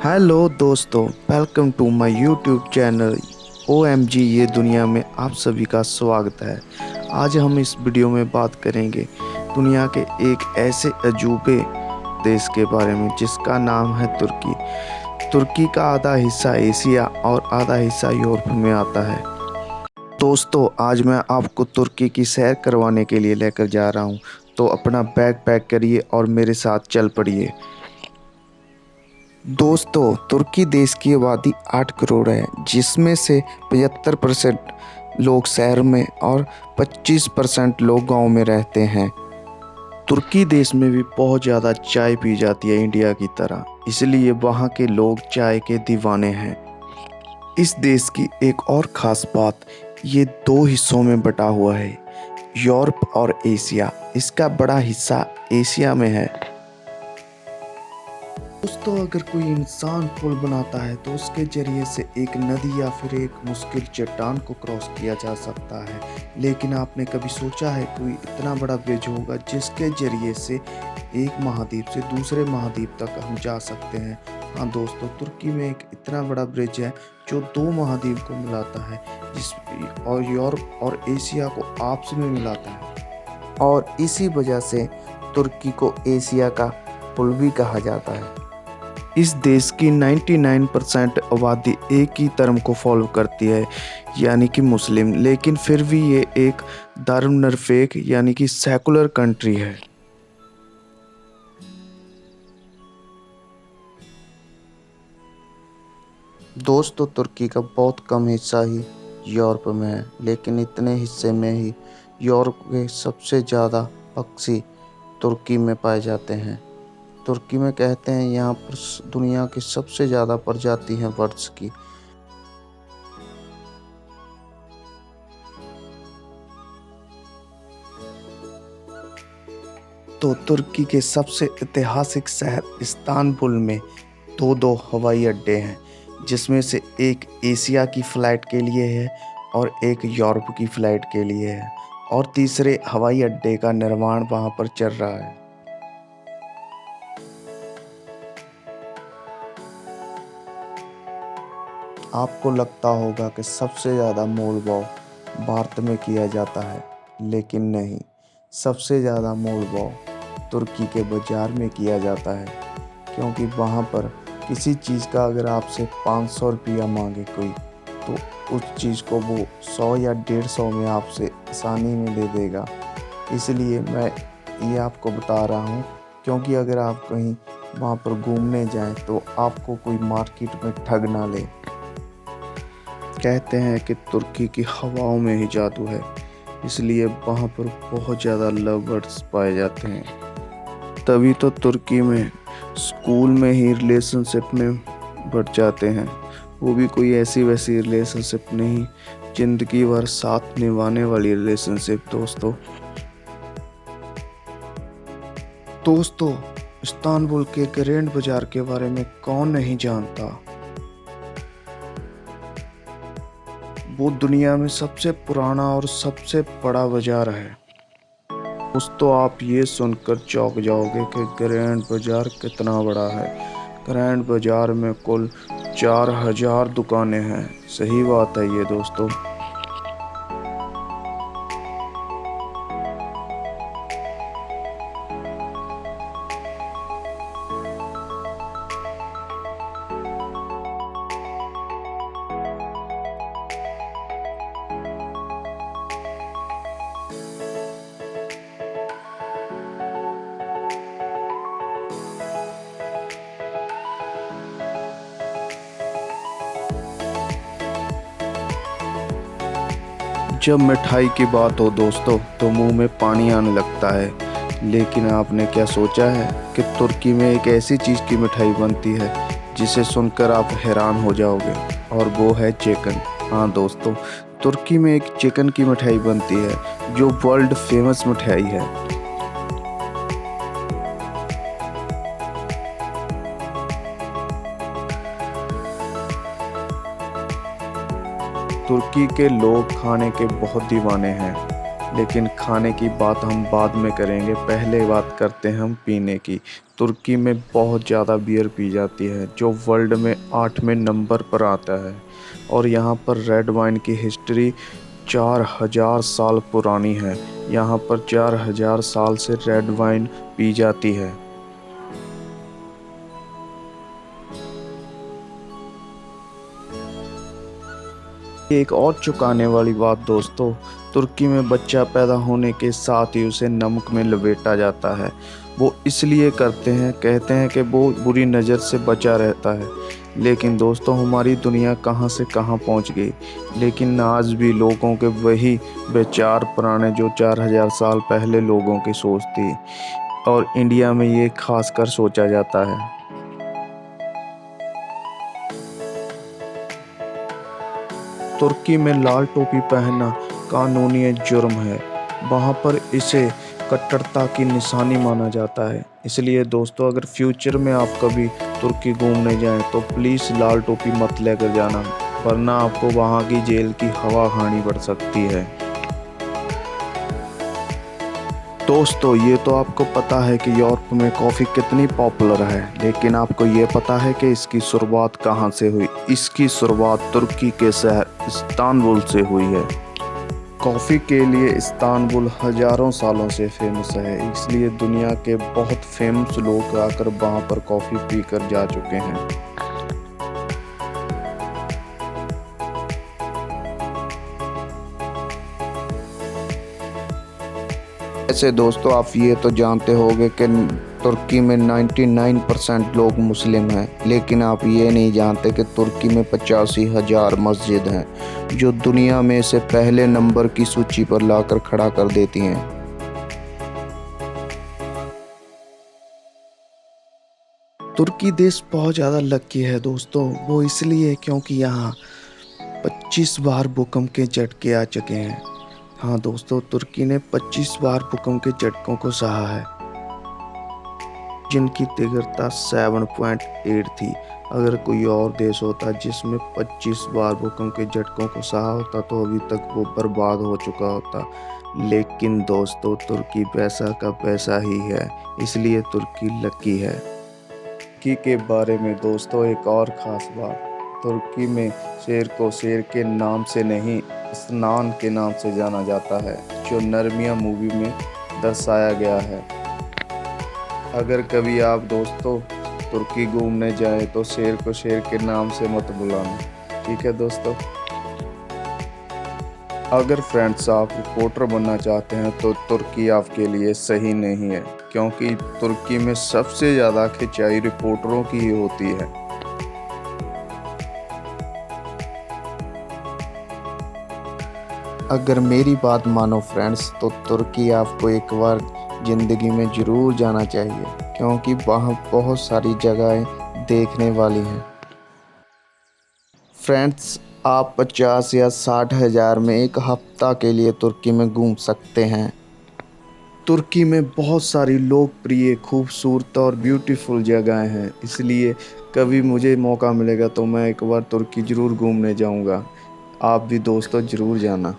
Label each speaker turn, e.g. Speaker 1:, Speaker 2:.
Speaker 1: Hello दोस्तों, welcome to my YouTube channel OMG ये दुनिया में आप सभी का स्वागत है। आज हम इस वीडियो में बात करेंगे दुनिया के एक ऐसे अजूबे देश के बारे में जिसका नाम है तुर्की। तुर्की का आधा हिस्सा एशिया और आधा हिस्सा यूरोप में आता है। दोस्तों, आज मैं आपको तुर्की की सैर करवाने के लिए लेकर जा रहा हूँ, तो अपना बैग पैक करिए और मेरे साथ चल पड़िए। दोस्तों, तुर्की देश की आबादी 8 करोड़ है, जिसमें से 75% लोग शहर में और 25% लोग गांव में रहते हैं। तुर्की देश में भी बहुत ज़्यादा चाय पी जाती है इंडिया की तरह, इसलिए वहाँ के लोग चाय के दीवाने हैं। इस देश की एक और ख़ास बात, ये 2 हिस्सों में बटा हुआ है, यूरोप और एशिया। इसका बड़ा हिस्सा एशिया में है। दोस्तों, अगर कोई इंसान पुल बनाता है तो उसके जरिए से एक नदी या फिर एक मुश्किल चट्टान को क्रॉस किया जा सकता है। लेकिन आपने कभी सोचा है कोई इतना बड़ा ब्रिज होगा जिसके जरिए से एक महाद्वीप से दूसरे महाद्वीप तक हम जा सकते हैं? हाँ दोस्तों, तुर्की में एक इतना बड़ा ब्रिज है जो 2 महाद्वीप को मिलाता है, जिस और यूरोप और एशिया को आपस में मिलाता है, और इसी वजह से तुर्की को एशिया का पुल भी कहा जाता है। इस देश की 99% आबादी एक ही धर्म को फॉलो करती है, यानी कि मुस्लिम, लेकिन फिर भी ये एक धर्मनिरपेक्ष यानी कि सेकुलर कंट्री है। दोस्तों, तुर्की का बहुत कम हिस्सा ही यूरोप में है, लेकिन इतने हिस्से में ही यूरोप के सबसे ज़्यादा पक्षी तुर्की में पाए जाते हैं। तुर्की में कहते हैं यहाँ पर दुनिया की सबसे ज़्यादा प्रजाति हैं बर्ड्स की। तो तुर्की के सबसे ऐतिहासिक शहर इस्तांबुल में दो हवाई अड्डे हैं, जिसमें से एक एशिया की फ़्लाइट के लिए है और एक यूरोप की फ़्लाइट के लिए है, और तीसरे हवाई अड्डे का निर्माण वहाँ पर चल रहा है। आपको लगता होगा कि सबसे ज़्यादा मोल भाव भारत में किया जाता है, लेकिन नहीं, सबसे ज़्यादा मोल भाव तुर्की के बाज़ार में किया जाता है, क्योंकि वहाँ पर किसी चीज़ का अगर आपसे 500 रुपया मांगे कोई, तो उस चीज़ को वो 100 या 150 में आपसे आसानी में दे देगा। इसलिए मैं ये आपको बता रहा हूँ, क्योंकि अगर आप कहीं वहाँ पर घूमने जाएं तो आपको कोई मार्केट में ठग ना ले। कहते हैं कि तुर्की की हवाओं में ही जादू है, इसलिए वहाँ पर बहुत ज़्यादा लव बर्ड्स पाए जाते हैं। तभी तो तुर्की में स्कूल में ही रिलेशनशिप में बढ़ जाते हैं, वो भी कोई ऐसी वैसी रिलेशनशिप नहीं, ज़िंदगी भर साथ निभाने वाली रिलेशनशिप। दोस्तों, इस्तांबुल के ग्रैंड बाजार के बारे में कौन नहीं जानता। वो दुनिया में सबसे पुराना और सबसे बड़ा बाजार है। दोस्तों, आप ये सुनकर चौंक जाओगे कि ग्रैंड बाजार कितना बड़ा है। ग्रैंड बाजार में कुल 4000 दुकानें हैं। सही बात है ये दोस्तों। जब मिठाई की बात हो दोस्तों, तो मुंह में पानी आने लगता है। लेकिन आपने क्या सोचा है कि तुर्की में एक ऐसी चीज़ की मिठाई बनती है जिसे सुनकर आप हैरान हो जाओगे, और वो है चिकन। हाँ दोस्तों, तुर्की में एक चिकन की मिठाई बनती है जो वर्ल्ड फेमस मिठाई है। तुर्की के लोग खाने के बहुत दीवाने हैं। लेकिन खाने की बात हम बाद में करेंगे, पहले बात करते हैं हम पीने की। तुर्की में बहुत ज़्यादा बियर पी जाती है, जो वर्ल्ड में 8वें नंबर पर आता है। और यहाँ पर रेड वाइन की हिस्ट्री 4000 साल पुरानी है। यहाँ पर 4000 साल से रेड वाइन पी जाती है। एक और चौंकाने वाली बात दोस्तों, तुर्की में बच्चा पैदा होने के साथ ही उसे नमक में लपेटा जाता है। वो इसलिए करते हैं, कहते हैं कि वो बुरी नज़र से बचा रहता है। लेकिन दोस्तों, हमारी दुनिया कहाँ से कहाँ पहुँच गई। लेकिन आज भी लोगों के वही विचार पुराने जो 4000 साल पहले लोगों की सोच थी, और इंडिया में ये खासकर सोचा जाता है। तुर्की में लाल टोपी पहनना कानूनी जुर्म है। वहाँ पर इसे कट्टरता की निशानी माना जाता है। इसलिए दोस्तों, अगर फ्यूचर में आप कभी तुर्की घूमने जाएं तो प्लीज़ लाल टोपी मत लेकर जाना, वरना आपको वहाँ की जेल की हवा खानी पड़ सकती है। दोस्तों, ये तो आपको पता है कि यूरोप में कॉफ़ी कितनी पॉपुलर है, लेकिन आपको ये पता है कि इसकी शुरुआत कहाँ से हुई? इसकी शुरुआत तुर्की के शहर इस्तांबुल से हुई है। कॉफ़ी के लिए इस्तांबुल हज़ारों सालों से फेमस है, इसलिए दुनिया के बहुत फेमस लोग आकर वहाँ पर कॉफ़ी पीकर जा चुके हैं। ऐसे दोस्तों, आप ये तो जानते होंगे कि तुर्की में 99% लोग मुस्लिम हैं, लेकिन आप ये नहीं जानते कि तुर्की में 85,000 मस्जिद हैं, जो दुनिया में से पहले नंबर की सूची पर लाकर खड़ा कर देती हैं। तुर्की देश बहुत ज़्यादा लकी है दोस्तों, वो इसलिए क्योंकि यहाँ 25 बार भूकंप के झटके आ चुके हैं। हाँ दोस्तों, तुर्की ने 25 बार भूकंप के झटकों को सहा है, जिनकी तीव्रता 7.8 थी। अगर कोई और देश होता जिसमें 25 बार भूकंप के झटकों को सहा होता तो अभी तक वो बर्बाद हो चुका होता। लेकिन दोस्तों, तुर्की पैसा का पैसा ही है, इसलिए तुर्की लकी है। तुर्की के बारे में दोस्तों एक और ख़ास बात, तुर्की में शेर को शेर के नाम से नहीं, स्नान के नाम से जाना जाता है, जो नरमिया मूवी में दर्शाया गया है। अगर कभी आप दोस्तों तुर्की घूमने जाएं तो शेर को शेर के नाम से मत बुलाना, ठीक है दोस्तों। अगर फ्रेंड्स आप रिपोर्टर बनना चाहते हैं तो तुर्की आपके लिए सही नहीं है, क्योंकि तुर्की में सबसे ज़्यादा खिंचाई रिपोर्टरों की ही होती है। अगर मेरी बात मानो फ्रेंड्स, तो तुर्की आपको एक बार ज़िंदगी में ज़रूर जाना चाहिए, क्योंकि वहाँ बहुत सारी जगहें देखने वाली हैं। फ्रेंड्स, आप 50 या 60 हज़ार में एक हफ्ता के लिए तुर्की में घूम सकते हैं। तुर्की में बहुत सारी लोकप्रिय, खूबसूरत और ब्यूटीफुल जगहें हैं, इसलिए कभी मुझे मौका मिलेगा तो मैं एक बार तुर्की ज़रूर घूमने जाऊंगा। आप भी दोस्तों ज़रूर जाना।